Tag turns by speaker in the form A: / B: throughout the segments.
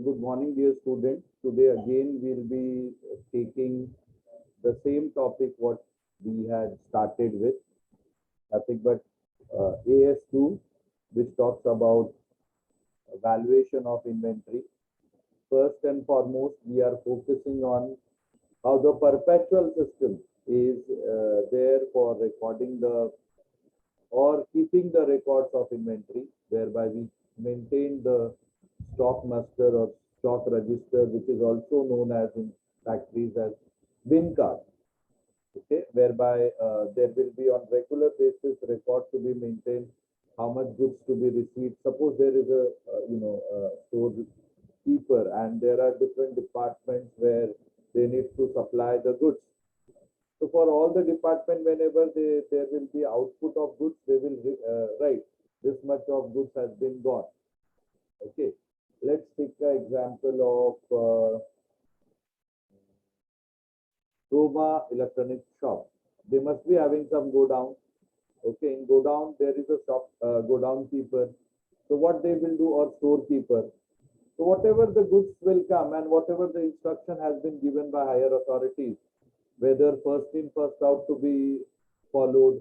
A: Good morning, dear students. Today again we'll be taking the same topic what we had started with, nothing but AS2, which talks about valuation of inventory. First and foremost, we are focusing on how the perpetual system is there for recording the or keeping the records of inventory, whereby we maintain the stock master or stock register, which is also known as in factories as win card. Okay, whereby there will be on regular basis records to be maintained, how much goods to be received. Suppose there is a store keeper and there are different departments where they need to supply the goods. So for all the department, whenever there will be output of goods, they will write this much of goods has been gone. Okay, let's take an example of Roma Electronic Shop. They must be having some go down. Okay, in go down there is a shop go down keeper. So what they will do, or storekeeper. So whatever the goods will come and whatever the instruction has been given by higher authorities, whether first in first out to be followed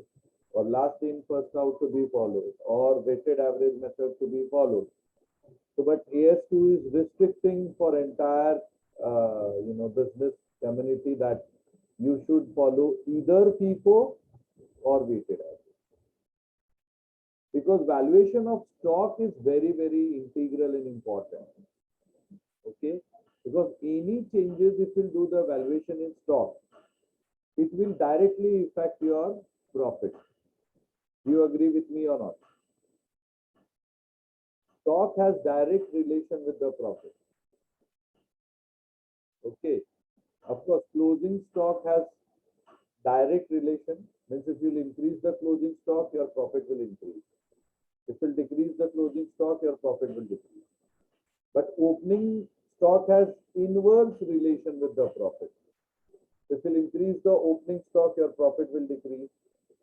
A: or last in first out to be followed or weighted average method to be followed. So but AS2 is restricting for entire business community that you should follow either FIFO or weighted average, because valuation of stock is very integral and important. Okay, because any changes if you do the valuation in stock, it will directly affect your profit. Do you agree with me or not? Stock has direct relation with the profit. Okay, of course closing stock has direct relation, means if you increase the closing stock, your profit will increase. If you decrease the closing stock, your profit will decrease. But opening stock has inverse relation with the profit. If you increase the opening stock, your profit will decrease.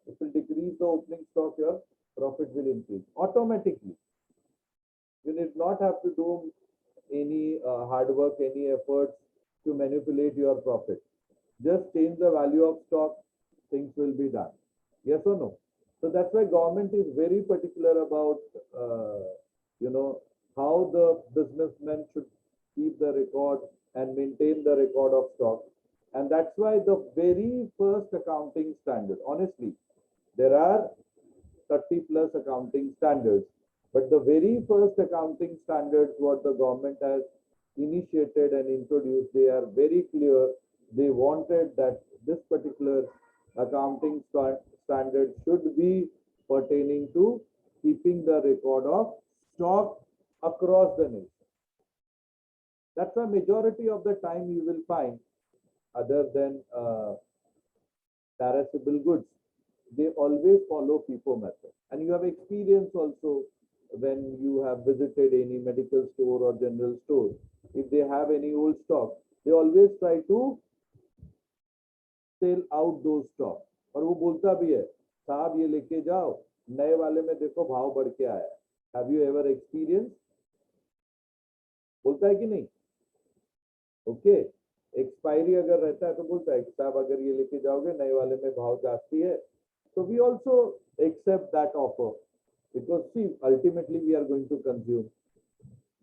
A: If you decrease the opening stock, your profit will increase automatically. You need not have to do any hard work, any efforts to manipulate your profit. Just change the value of stock, things will be done. Yes or no? So that's why government is very particular about how the businessman should keep the record and maintain the record of stock. And that's why the very first accounting standard, honestly, there are 30 plus accounting standards, but the very first accounting standards what the government has initiated and introduced, they are very clear. They wanted that this particular accounting standard should be pertaining to keeping the record of stock across the nation. That's a majority of the time you will find, other than perishable goods, they always follow FIFO method. And you have experience also when you have visited any medical store or general store. If they have any old stock, they always try to sell out those stock. और वो बोलता भी है, साहब ये लेके जाओ, नए वाले में देखो भाव बढ़ के आया. Have you ever experienced? बोलता है कि नहीं? ओके, एक्सपायरी अगर रहता है तो बोलता है साहब अगर ये लेके जाओगे नए वाले में भाव जास्ती है. So we also accept that offer, because see, ultimately we are going to consume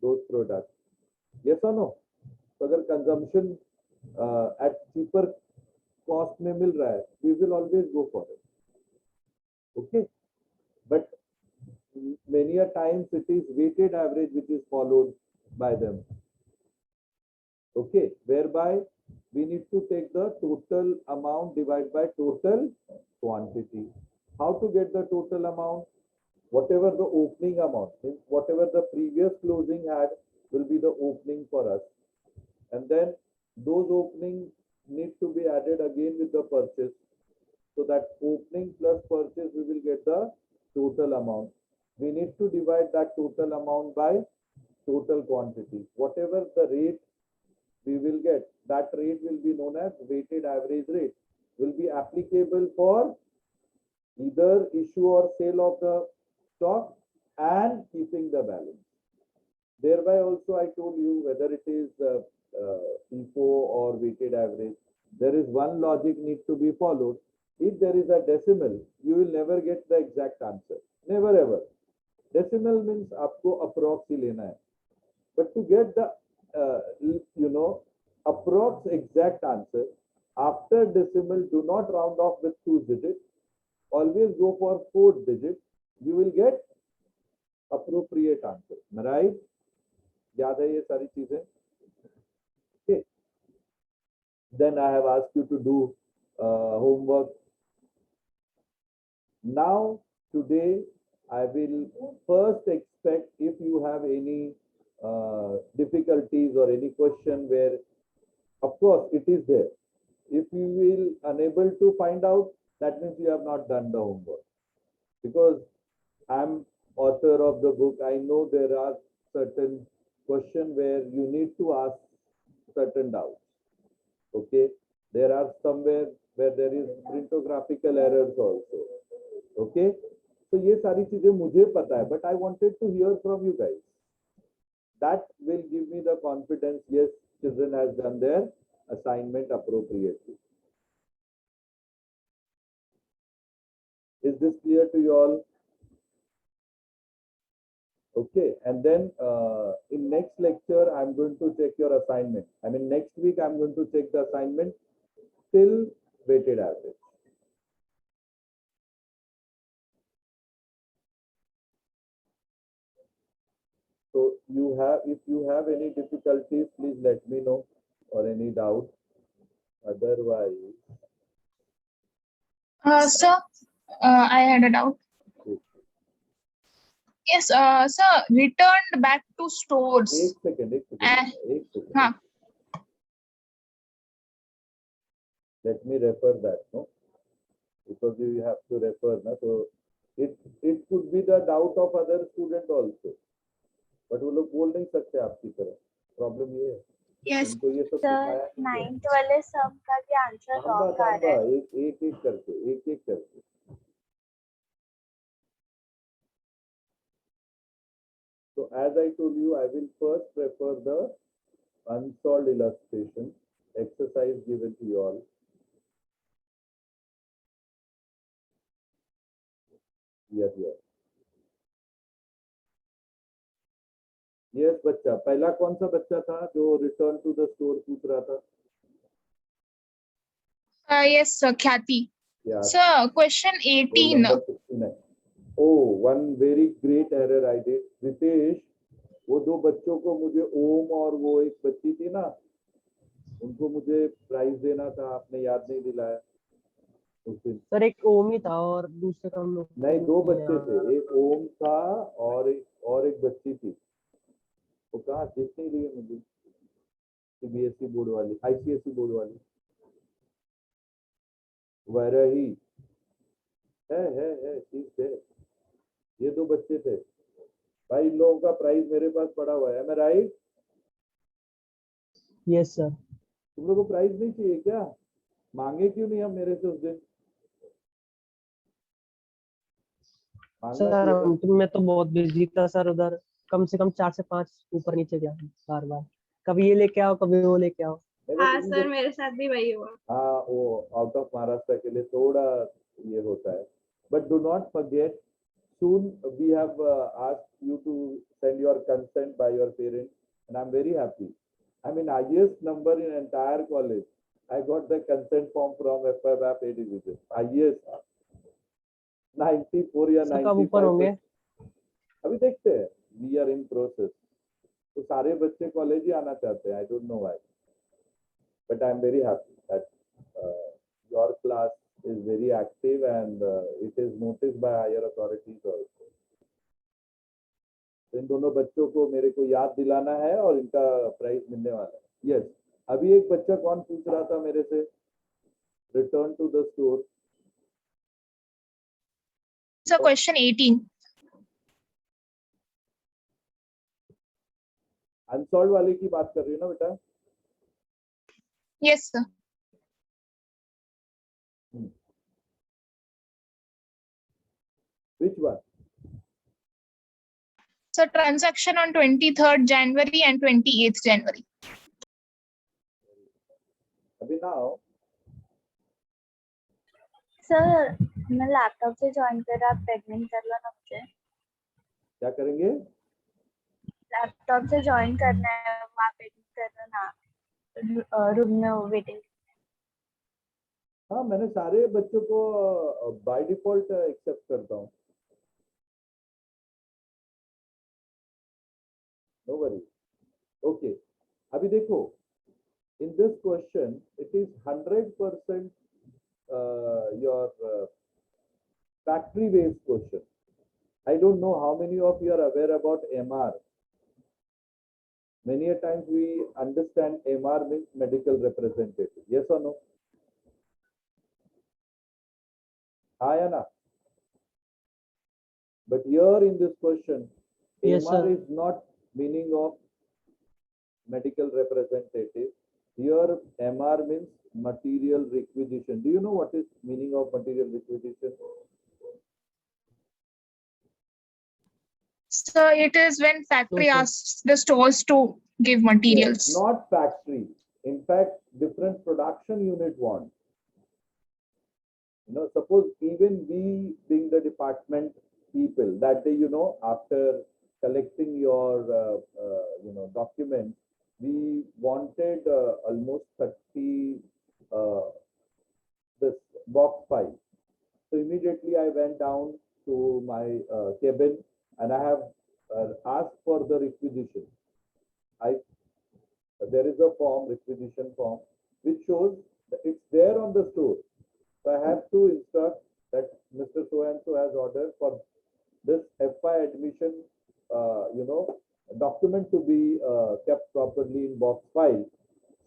A: those products. Yes or no? तो अगर consumption at cheaper cost में मिल रहा है, we will always go for it. Okay, but many a times it is weighted average which is followed by them. Okay, whereby we need to take the total amount divided by total quantity. How to get the total amount? Whatever the opening amount, means whatever the previous closing had will be the opening for us. And then those openings need to be added again with the purchase. So that opening plus purchase, we will get the total amount. We need to divide that total amount by total quantity. Whatever the rate we will get, that rate will be known as weighted average rate, will be applicable for either issue or sale of the stock and keeping the balance. Thereby also I told you whether it is FIFO or weighted average, there is one logic need to be followed. If there is a decimal, you will never get the exact answer. Never ever. Decimal means आपको approx ही लेना है. But to get the approx exact answer, after decimal, do not round off with 2 digits. Always go for 4 digits. You will get appropriate answer. Am I right? याद है ये सारी चीजें? Okay. Then I have asked you to do homework. Now, today, I will first expect if you have any difficulties or any question where, of course, it is there. If you will unable to find out, that means you have not done the homework. Because I'm author of the book, I know there are certain questions where you need to ask certain doubts. Okay, there are somewhere where there is printographical errors also. Okay, so ये सारी चीजें मुझे पता है, but I wanted to hear from you guys. That will give me the confidence. Yes, children has done their assignment appropriately. Is this clear to you all? Okay, and then in next lecture, I'm going to check your assignment. I mean, next week, I'm going to check the assignment till weighted average. So you have, if you have any difficulties, please let me know, or any doubt. Otherwise,
B: Sir, I had a doubt. Yes, sir, returned back to stores.
A: एक second.
B: हाँ.
A: Let me refer that, no? Because you have to refer, na? So it could be the doubt of other student also. But वो लोग बोल नहीं सकते आपकी तरह. Problem ये है.
B: Yes.
A: उनको ये सब सिखाया
C: सर
A: नहीं है.
C: 9th वाले सब का भी आंसर रॉन्ग आ रहा है.
A: एक करके. So as I told you, I will first refer the unsolved illustration exercise given to you all. Here. Yes, बच्चा. पहला कौन सा बच्चा था जो return to the store पूछ रहा था?
B: Yes, sir, Khyati.
A: Yeah.
B: Sir, question 18.
A: Roll number 69. Oh, one very great error I did. Ritesh, वो दो बच्चों को मुझे ओम और वो एक बच्ची थी ना, उनको मुझे प्राइज देना था, आपने याद नहीं दिलाया उस दिन.
D: सर एक ओम ही था और दूसरे का हम लोग
A: नहीं, दो बच्चे थे, एक ओम था और एक बच्ची थी. वो कहा देख नहीं रही है मुझे. सीबीएसई बोर्ड वाली, आईसीएसई बोर्ड वाली. वैरही है ठीक है. ये दो बच्चे थे भाई. इन लोगों का प्राइस मेरे पास पड़ा हुआ है. मैं राइट?
D: Yes sir.
A: तुम लोगों को प्राइस नहीं चाहिए क्या? मांगे क्यों नहीं हम मेरे से उस दिन?
D: सर मैं तो बहुत बिजी था सर. उधर कम से कम 4 से 5 ऊपर नीचे गया बार. कभी ये लेके आओ, कभी वो लेके आओ.
C: हाँ सर, मेरे साथ भी वही हुआ.
A: हाँ, वो आउट ऑफ महाराष्ट्र के लिए थोड़ा ये होता है. But do not forget, soon we have asked you to send your consent by your parents, and I'm very happy. I mean, highest number in entire college. I got the consent form from FIBAP A division. Highest 94 या 95. अभी देखते हैं. We are in process. तो सारे बच्चे college ही आना चाहते हैं. I don't know why. But I'm very happy that your class is very active and it is noticed by higher authorities also. तो इन दोनों बच्चों को मेरे को याद दिलाना है और इनका प्राइज मिलने वाला है. यस. अभी एक बच्चा कौन पूछ रहा था मेरे से? Return to the store.
B: Sir, question 18.
A: Unsolved वाले की बात कर रही हो ना बेटा?
B: Yes, sir.
A: Which one?
B: So transaction on 23rd January and 28th January.
A: अभी now
C: सर मैं लैपटॉप से ज्वाइन कर रहा, आप पेमेंट कर लो ना मुझे।
A: क्या करेंगे?
C: लैपटॉप से ज्वाइन करना है, वहाँ पेमेंट कर ना रूम में वेटिंग।
A: हाँ, मैंने सारे बच्चों को बाय डिफॉल्ट एक्सेप्ट करता हूँ। No worry. ओके, अभी देखो, in this question it is 100% your factory based question. I don't know how many of you are aware about MR. Many a times we understand MR means medical representative. Yes or no? हाँ या ना? But here in this question,
D: Yes,
A: MR
D: sir.
A: is not meaning of medical representative. Here MR means material requisition. Do you know what is meaning of material requisition?
B: So it is when factory
D: No, sir.
B: asks the stores to give materials.
A: Yes, not factory. In fact, different production unit want. Suppose even we being the department people, that day, after collecting your, documents, we wanted almost 30 this box file. So immediately I went down to my cabin and I have asked for the requisition. There is a form, requisition form, which shows that it's there on the store. So I have to instruct that Mr. So-and-so has ordered for this FI admission, document to be kept properly in box file.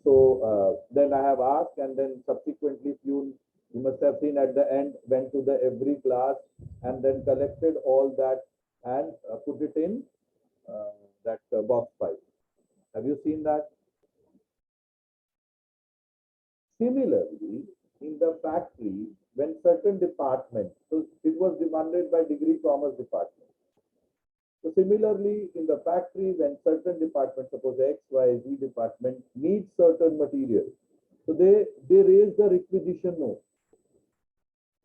A: So then I have asked, and then subsequently you must have seen at the end, went to the every class and then collected all that and put it in that box file. Have you seen that? Similarly, in the factory, when certain departments, so it was demanded by degree commerce department. So similarly, in the factory, when certain departments, suppose X, Y, Z department needs certain material, so they raise the requisition note.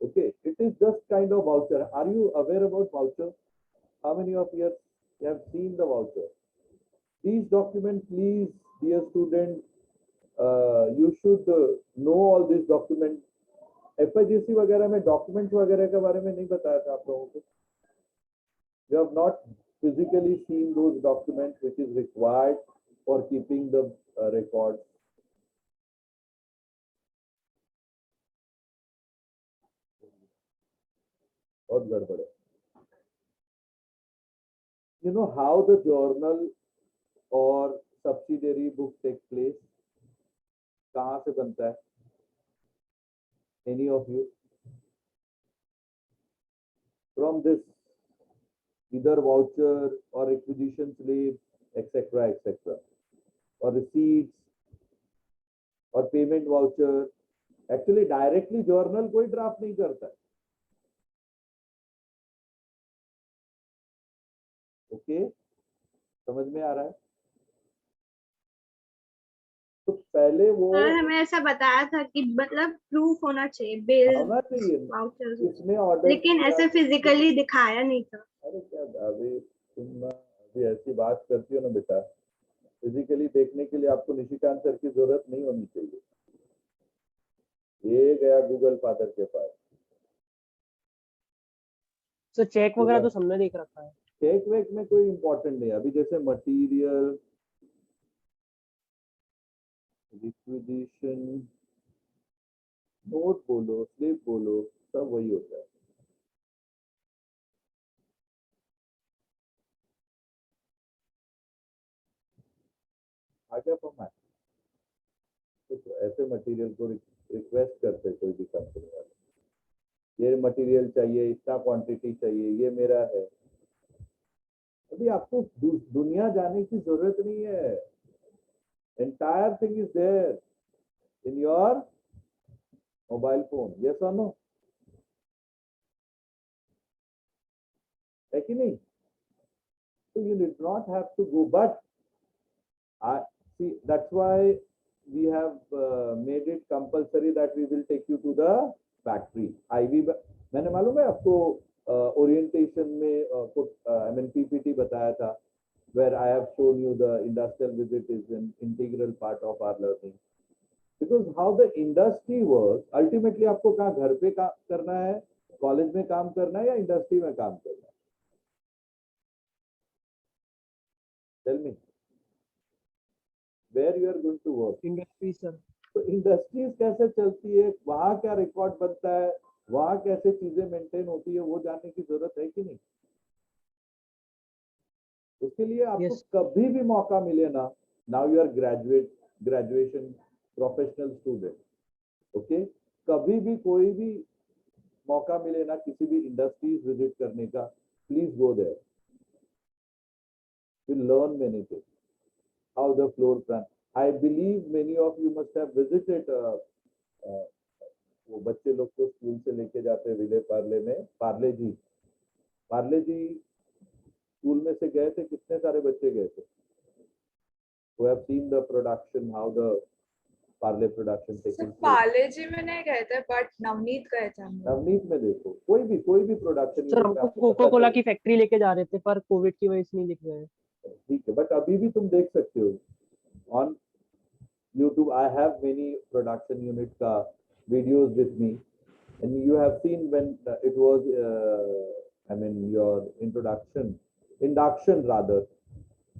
A: Okay, it is just kind of voucher. Are you aware about voucher? How many of you have seen the voucher? These documents, please, dear student, you should know all these documents. FIGC वगैरह में documents वगैरह के बारे में नहीं बताया था आप लोगों को. You have not physically seen those documents which is required for keeping the records. बहुत गड़बड़ है. You know how the journal or subsidiary book takes place? कहाँ से बनता है? Any of you? From this, either voucher or requisition slip, etc., etc., or receipts or payment voucher. Actually, directly journal कोई draft नहीं करता है. Okay, समझ में आ रहा है? तो पहले वो
C: सर हमें ऐसा बताया था कि मतलब प्रूफ होना चाहिए, बिल,
A: होना चाहिए.
C: वाउचर्स,
A: इसमें ऑर्डर
C: लेकिन ऐसे फिजिकली दिखाया नहीं था.
A: अरे क्या अभी तुम अभी ऐसी बात करती हो ना बेटा, फिजिकली देखने के लिए आपको निशिकांत सर की जरूरत नहीं होनी चाहिए. ये गया गूगल फादर के पास.
D: तो चेक वगैरह तो सबने देख रखा है.
A: चेक वेक में कोई इंपॉर्टेंट नहीं. अभी जैसे मटेरियल रिक्विजिशन नोट बोलो, स्लिप बोलो, सब वही होता है. आगे फॉर्मेट तो ऐसे मटेरियल को रिक्वेस्ट करते कोई भी कंपनी वाले, ये मटेरियल चाहिए, इतना क्वांटिटी चाहिए, ये मेरा है. अभी आपको दुनिया जाने की जरूरत नहीं है. Entire thing is there in your mobile phone. Yes और नो? है कि नहीं? So you did not have to go, but I see that's why we have made it compulsory that we will take you to the factory. IV मैंने मालूम है आपको orientation में I mean PPT बताया था, where I have shown you the industrial visit is an integral part of our learning. Because how the industry works, ultimately आपको कहाँ घर पे काम करना है, कॉलेज में काम करना है या इंडस्ट्री में काम करना है? Tell me, where you are going to work?
D: Industry sir.
A: तो इंडस्ट्रीज कैसे चलती है, वहां क्या रिकॉर्ड बनता है, वहां कैसे चीजें मेंटेन होती है, वो जानने की जरूरत है कि नहीं? उसके लिए आपको
D: Yes.
A: कभी भी मौका मिले ना, now you are graduation professional student, okay, कभी भी कोई भी मौका मिले ना किसी भी इंडस्ट्रीज विजिट करने का, please go there, will learn many things, how the floor plan. I believe many of you must have visited वो बच्चे लोग को स्कूल से लेके जाते हैं विले पार्ले में, पार्ले जी स्कूल में से गए थे, कितने सारे बच्चे गए थे? who have seen the production, how the Parle production taking place.
B: Parle जी में नहीं गए थे, बट नवनीत गए थे हम लोग।
A: नवनीत में देखो, कोई भी प्रोडक्शन
D: सर हमको कोको कोला की फैक्ट्री लेके जा रहे थे, पर कोविड की वजह से नहीं दिख रहे हैं।
A: ठीक है, बट अभी भी तुम देख सकते हो on YouTube. I have many production unit ka videos with me, and you have seen when it was I mean your induction rather.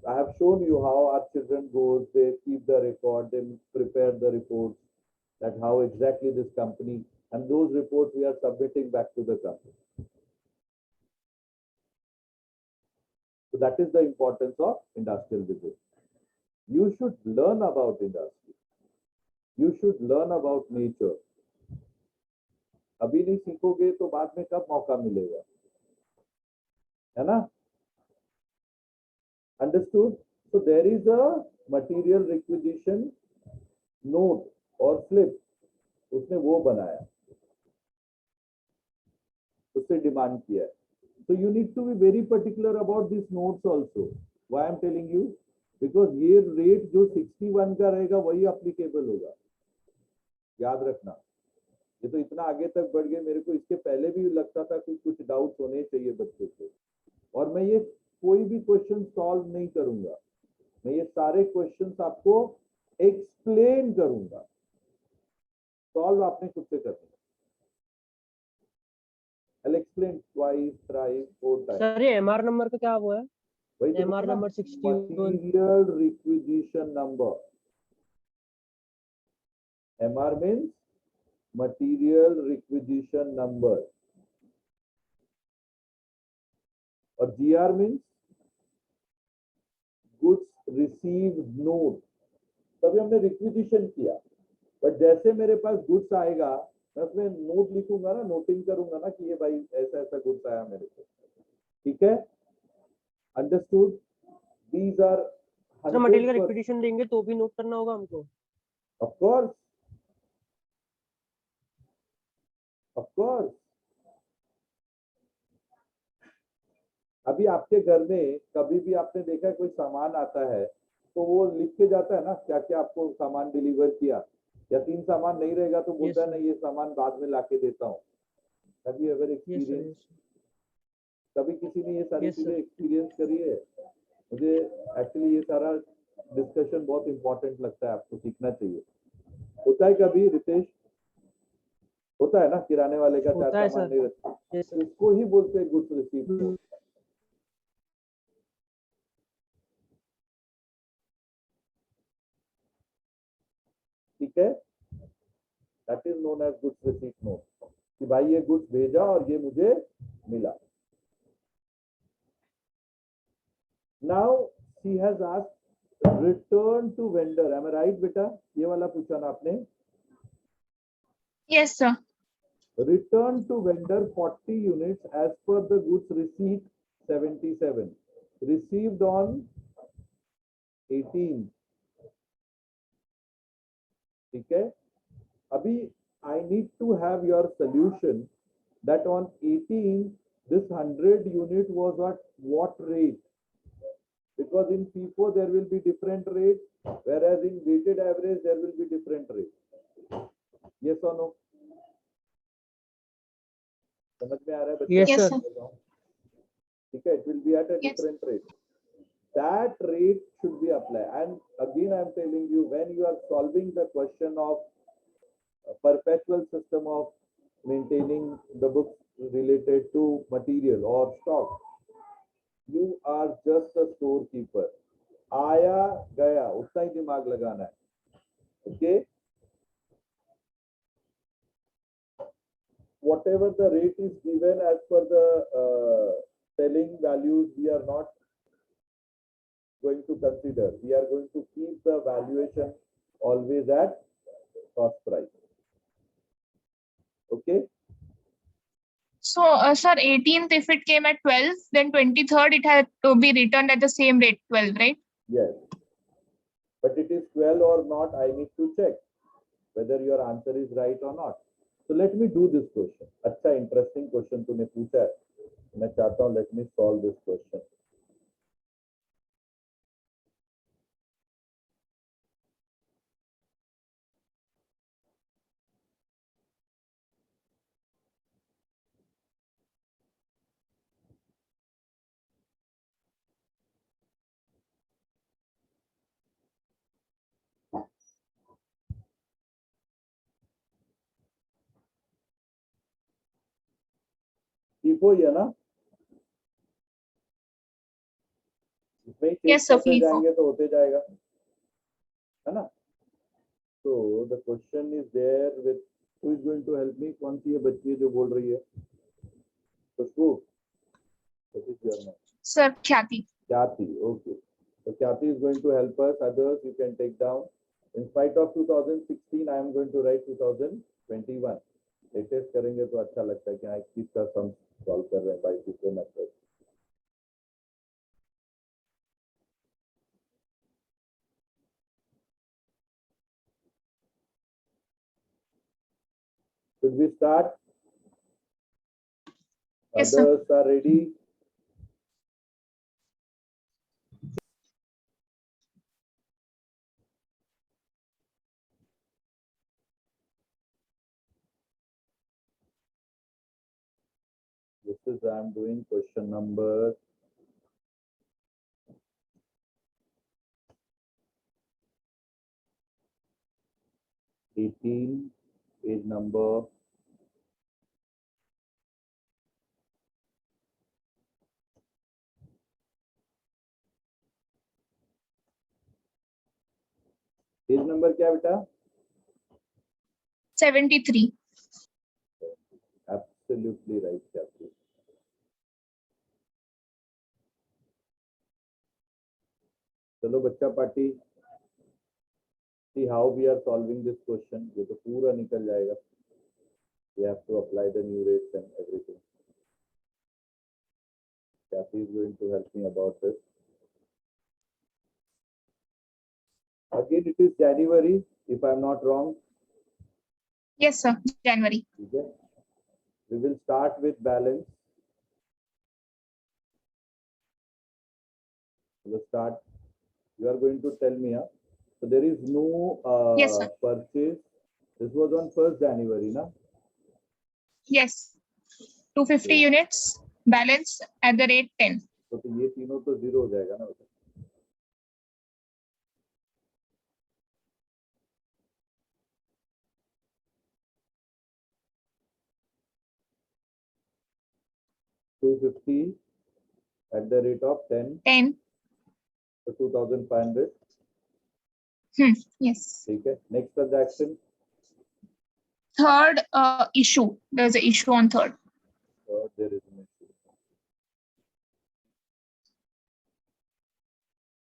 A: I have shown you how our children goes, they keep the record, they prepare the reports, that how exactly this company, and those reports we are submitting back to the company. So that is the importance of industrial visit. You should learn about industry. You should learn about nature. अभी नहीं सीखोगे तो बाद में कब मौका मिलेगा, है ना? Understood? So there is a material requisition note or slip. उसने वो बनाया, उससे डिमांड किया है. So you need to be very particular about these notes also. Why I am telling you? Because ये रेट जो 61 का रहेगा वही अप्लीकेबल होगा, याद रखना. ये तो इतना आगे तक बढ़ गए, मेरे को इसके पहले भी लगता था कि कुछ डाउट होने चाहिए बच्चों को, और मैं ये कोई भी क्वेश्चन सॉल्व नहीं करूंगा, मैं ये सारे क्वेश्चंस आपको एक्सप्लेन करूंगा, सॉल्व आपने खुद से करना. I'll explain twice, thrice, 4 times.
D: Sir ये एमआर नंबर का क्या हुआ है?
A: वही तो
D: MR
A: बोला ना,
D: number 61.
A: material requisition number. MR means material requisition number, और GR means goods received note. तभी हमने रिक्विजिशन किया, बट जैसे मेरे पास गुड्स आएगा मैं उसमें नोट लिखूंगा ना, नोटिंग करूंगा ना कि ये भाई ऐसा ऐसा गुड्स आया मेरे को. ठीक है? Understood? These are
D: sir material का रिक्विजिशन देंगे तो भी नोट करना होगा हमको?
A: Of course. Of course. अभी आपके घर में कभी भी आपने देखा है कोई सामान आता है तो वो लिख के जाता है ना क्या क्या आपको सामान डिलीवर किया, या 3 सामान नहीं रहेगा तो बोलता है
D: Yes,
A: नहीं ये सामान बाद में लाके देता हूँ. Have you ever experienced? कभी किसी ने ये सारी
D: Yes, sir.
A: चीजें एक्सपीरियंस करी है? मुझे एक्चुअली ये सारा डिस्कशन बहुत इंपॉर्टेंट लगता है, आपको सीखना चाहिए. होता है कभी रितेश? होता है ना, किराने वाले का
D: होता है,
A: सामान
D: सर.
A: नहीं रखता,
D: Yes, sir.
A: उसको ही बोलते हैं गुड्स रिसीव्ड. ठीक है? That is known as goods received note, कि भाई ये गुड्स भेजा और ये मुझे मिला. Now she has asked return to vendor. Am I right बेटा? ये वाला पूछा ना आपने?
B: Yes, sir.
A: Return to vendor 40 units as per the goods receipt 77, received on 18. ठीक है? अभी I need to have your solution that on 18 this 100 unit was at what rate? Because in FIFO there will be different rates, whereas in weighted average there will be different rates. Yes or no? समझ में आ रहा है बच्चे?
D: Yes,
B: Yes,
D: sir.
B: sir.
A: ठीक है, it will be at a
B: Yes.
A: different rate. That rate should be applied. And again, I am telling you, when you are solving the question of a perpetual system of maintaining the books related to material or stock, you are just a storekeeper. आया गया उतना ही दिमाग लगाना है. Okay. Whatever the rate is given as per the selling values, we are not going to consider. We are going to keep the valuation always at cost price. Okay.
B: So, sir, 18th, if it came at 12, then 23rd, it had to be returned at the same rate, 12, right?
A: Yes. But it is 12 or not, I need to check whether your answer is right or not. So let me do this question. अच्छा interesting question तूने पूछा है. मैं चाहता हूँ let me solve this question. FIFO ही है ना? इसमें ही change
B: Yes, sir,
A: करते
B: FIFO.
A: जाएंगे तो होते जाएगा, है ना? So the question is there with who is going to help me? कौन सी ये बच्ची है जो बोल रही है? खुशबू. What is your name?
B: Sir, Khyati.
A: Khyati, okay. So Khyati is going to help us. Others you can take down. In spite of 2016, I am going to write 2021. Latest करेंगे तो अच्छा लगता है कि हाँ किस का सम सॉल्व कर रहे हैं by FIFO method. Should we start?
B: Yes, sir.
A: Others are ready. This is I am doing question number 18, page number
B: 73.
A: Absolutely right, Khyati. चलो बच्चा party. See how we are solving this question. ये तो पूरा निकल जाएगा. We have to apply the new rates and everything. Kathy is going to help me about this. Again, it is January, if I am not wrong.
B: Yes, sir, January.
A: Okay. We will start with balance. Let's start. You are going to tell me, huh? So there is no
B: Yes, sir.
A: purchase. This was on 1st January, na?
B: Yes. 250 units, balance at the rate 10.
A: तो ये तीनों तो zero हो जाएगा ना बेटा. $250 at the rate of 10,
B: 10.
A: so 2,500.
B: Yes.
A: ठीक है. Next transaction.
B: Third issue. There's an issue on third.
A: There is an issue.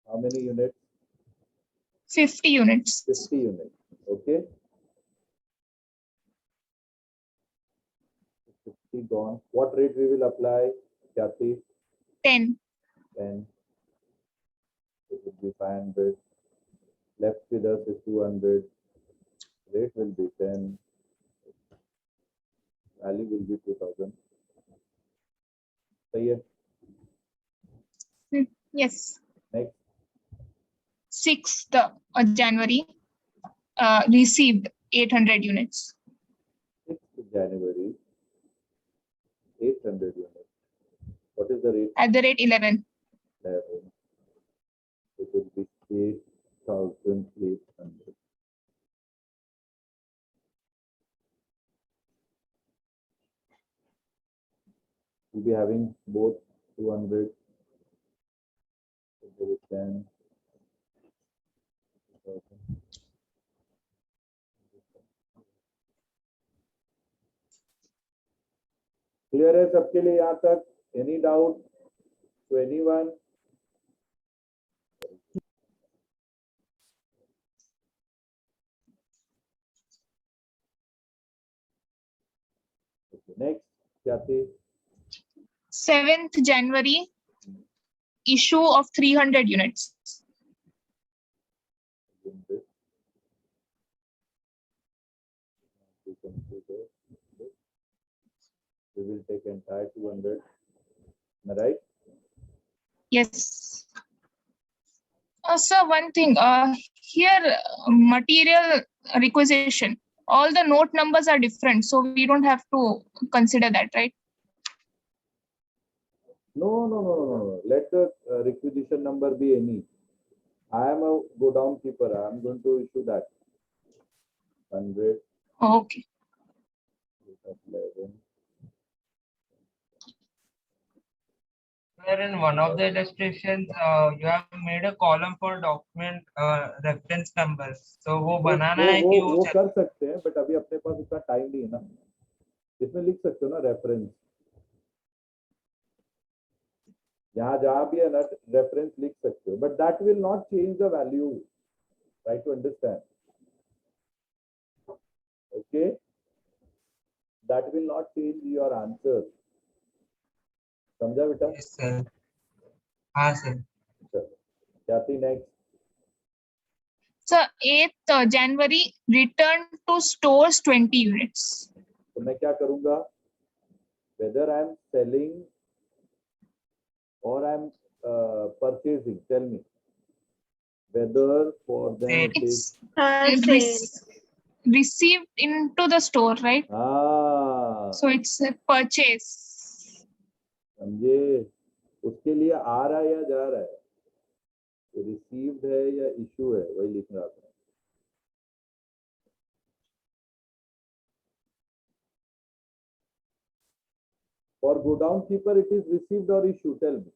A: How many units?
B: 50 units.
A: 50 units. Okay. 50 gone. What rate we will apply, Khyati?
B: 10.
A: 10. It will be 500. Left with us is 200. Rate will be 10. Value will be 2000. सही है.
B: Yes.
A: Next,
B: 6th January, received 800 units.
A: 6th January, 800 units. What is the rate?
B: At the rate 11.
A: 11. It will be 8,800. We'll be having both 200. 10. Clear है सबके लिए यहाँ तक? Any doubt? 21. Next क्या थी?
B: 7th January, issue of 300 units.
A: We will take entire 200. Am I right?
B: Yes. Sir, one thing, here material requisition, all the note numbers are different, so we don't have to consider that, right?
A: No. Let the requisition number be any. I am a go down keeper. I am going to issue that. 100.
B: Okay.
A: 11.
E: Sir, in one of the illustrations, you have made a column for document reference numbers. So वो बनाना है कि
A: वो कर सकते हैं, but अभी अपने पास उतना टाइम नहीं है ना. इसमें लिख सकते हो ना रेफरेंस. यहाँ जहाँ भी है ना रेफरेंस लिख सकते हो, but that will not change the value. Try to understand. Okay, that will not change your answer. समझा बेटा?
E: Yes, sir. हाँ sir.
A: चलो क्या थी next?
B: So 8th January, return to stores 20 units.
A: तो मैं क्या करूंगा? Whether I am selling or I am purchasing, tell me. Whether for them it is
B: Received into the store, right? So it's a purchase.
A: समझे? उसके लिए आ रहा है या जा रहा है? रिसीव्ड है या इशू है, वही लिख रहा था. For go down keeper, it is received or issue. Tell me.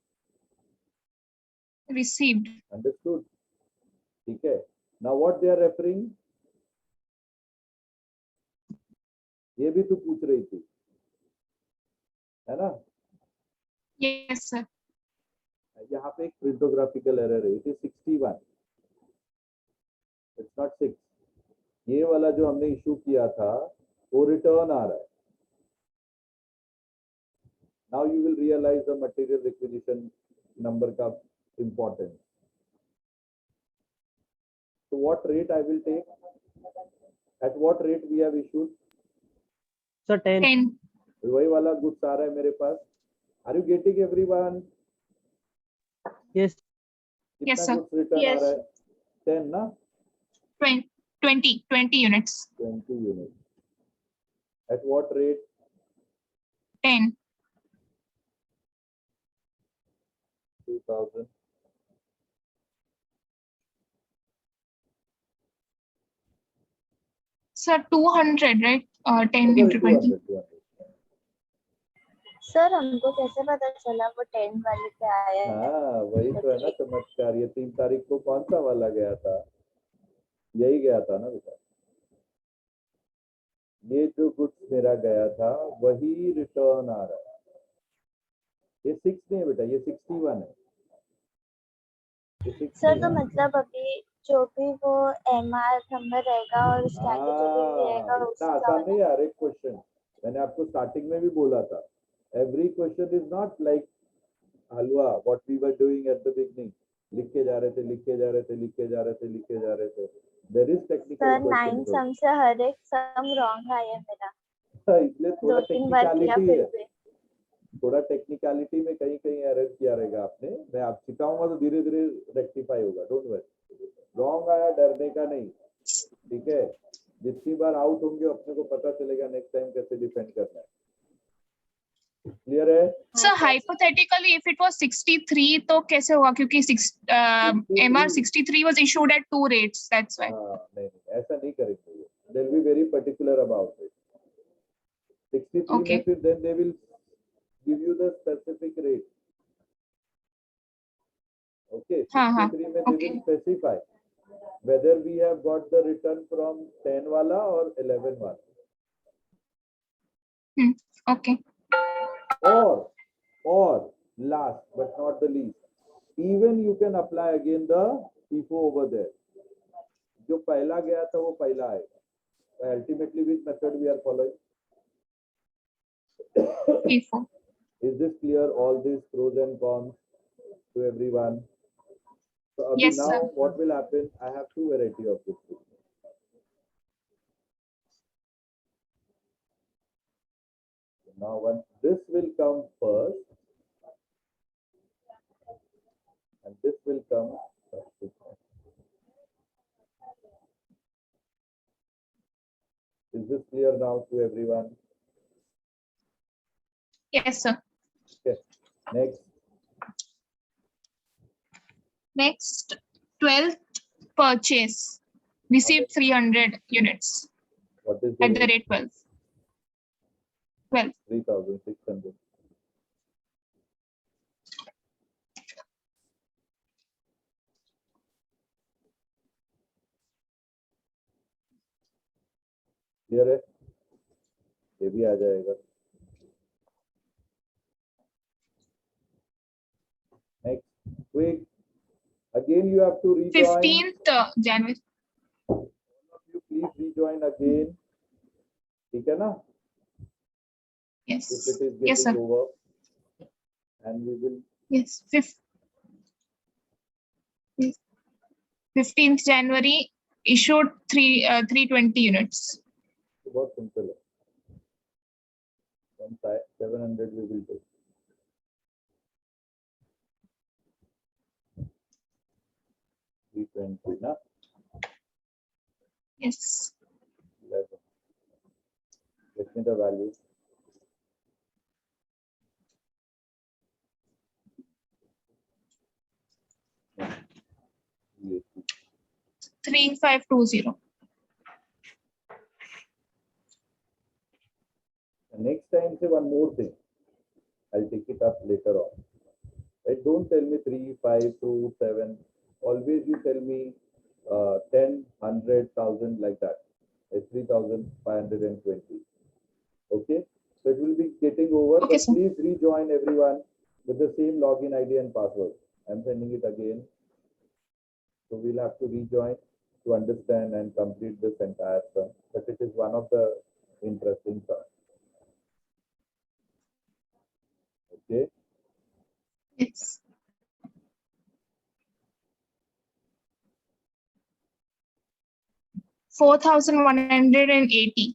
B: Received.
A: Understood? ठीक है. Now what they are referring? ये भी तू पूछ रही थी, है ना?
B: Yes, sir.
A: यहाँ पे एक प्रिंटोग्राफिकल एरर है. It is 61. It's not 6. ये वाला जो हमने इशू किया था वो रिटर्न आ रहा है. Now you will realize the material requisition number का importance. So what rate I will take? At what rate we have issued?
D: Sir, 10.
B: 10.
A: वही वाला goods आ रहा है मेरे पास. Are you getting everyone?
D: Yes.
A: कितना
B: Yes, sir.
A: goods return
C: Yes.
A: आ रहा है? 10 ना?
B: 20 units.
A: 20 units. At what rate?
B: 10.
A: 2000.
B: Sir, 200, right? 10 into 20.
A: 200.
C: Sir हमको कैसे पता चला वो 10 वाले पे आया है?
A: हाँ वही तो है ना चमत्कार. ये 3 तारीख को कौन सा वाला गया था? यही गया था ना बेटा. ये जो गुड्स मेरा गया था वही रिटर्न आ रहा है. ये 6 नहीं है बेटा, ये 61 है. ये 60
C: सर तो
A: है.
C: मतलब अभी जो भी वो MR नंबर रहेगा और उसके आगे जो भी रहेगा
A: इतना
C: उसका
A: आसान नहीं है. हर एक क्वेश्चन मैंने आपको स्टार्टिंग में भी बोला था. Every question is not like halwa. What we were doing at the beginning. लिख के जा रहे थे. देयर इज टेक्निकल
C: सर 9 सम से हर एक सम रॉन्ग आया मेरा.
A: इसलिए थोड़ा
C: 2-3 बार किया
A: टेक्निकलिटी
C: फिर
A: है.
C: भी.
A: थोड़ा टेक्निकलिटी में कहीं कहीं एरर किया रहेगा आपने, मैं आप सिखाऊंगा तो धीरे धीरे रेक्टिफाई होगा, डोंट वरी। रॉन्ग आया डरने का नहीं, ठीक है। जितनी बार आउट होंगे अपने को पता चलेगा नेक्स्ट टाइम कैसे डिफेंड करना है। क्लियर है?
B: Sir hypothetically if it was 63 तो कैसे होगा, क्योंकि MR 63 was issued at 2 rates, that's why.
A: नहीं ऐसा नहीं करेंगे, they will be very particular about it. 63
B: Okay.
A: में फिर then they will give you the specific rate, okay.
B: हाँ,
A: 63 में they
B: okay.
A: Will specify whether we have got the return from 10 wala or 11 wala,
B: Okay.
A: or last but not the least, even you can apply again the FIFO over there. जो पहला गया था वो पहला आएगा। Ultimately which method we are following?
B: FIFO.
A: Is this clear? All these pros and cons to everyone? So abhi
B: Yes,
A: now
B: sir.
A: what will happen? I have two variety of this. Now once this will come first, and this will come first. Is this clear now to everyone?
B: Yes, sir.
A: Okay.
B: Next, 12th purchase received 300 units
A: What is
B: at
A: the
B: the rate 12. 12.
A: 3,600. Clear है? ये भी आ जाएगा। Next, quick. Again, you have to rejoin.
B: 15th January.
A: All of you, please rejoin again. ठीक है ना?
B: Yes.
A: If it is getting
B: Yes, sir.
A: over, and we will.
B: Yes. 15th January issued 320 units.
A: बहुत simple है. 700 we will do. ना?
B: Yes.
A: 11. Get me the value. Yes.
B: 3520.
A: Next time, say one more thing. I'll take it up later on. Right? Don't tell me 3, 5, 2, 7. Always you tell me 10, 100, 1,000 like that. It's 3,520. Okay? So it will be getting over.
B: Okay,
A: but
B: sir.
A: please rejoin everyone with the same login ID and password. I'm sending it again. So we'll have to rejoin to understand and complete this entire sum. But it is one of the interesting sums. Okay?
B: Yes. $4,180.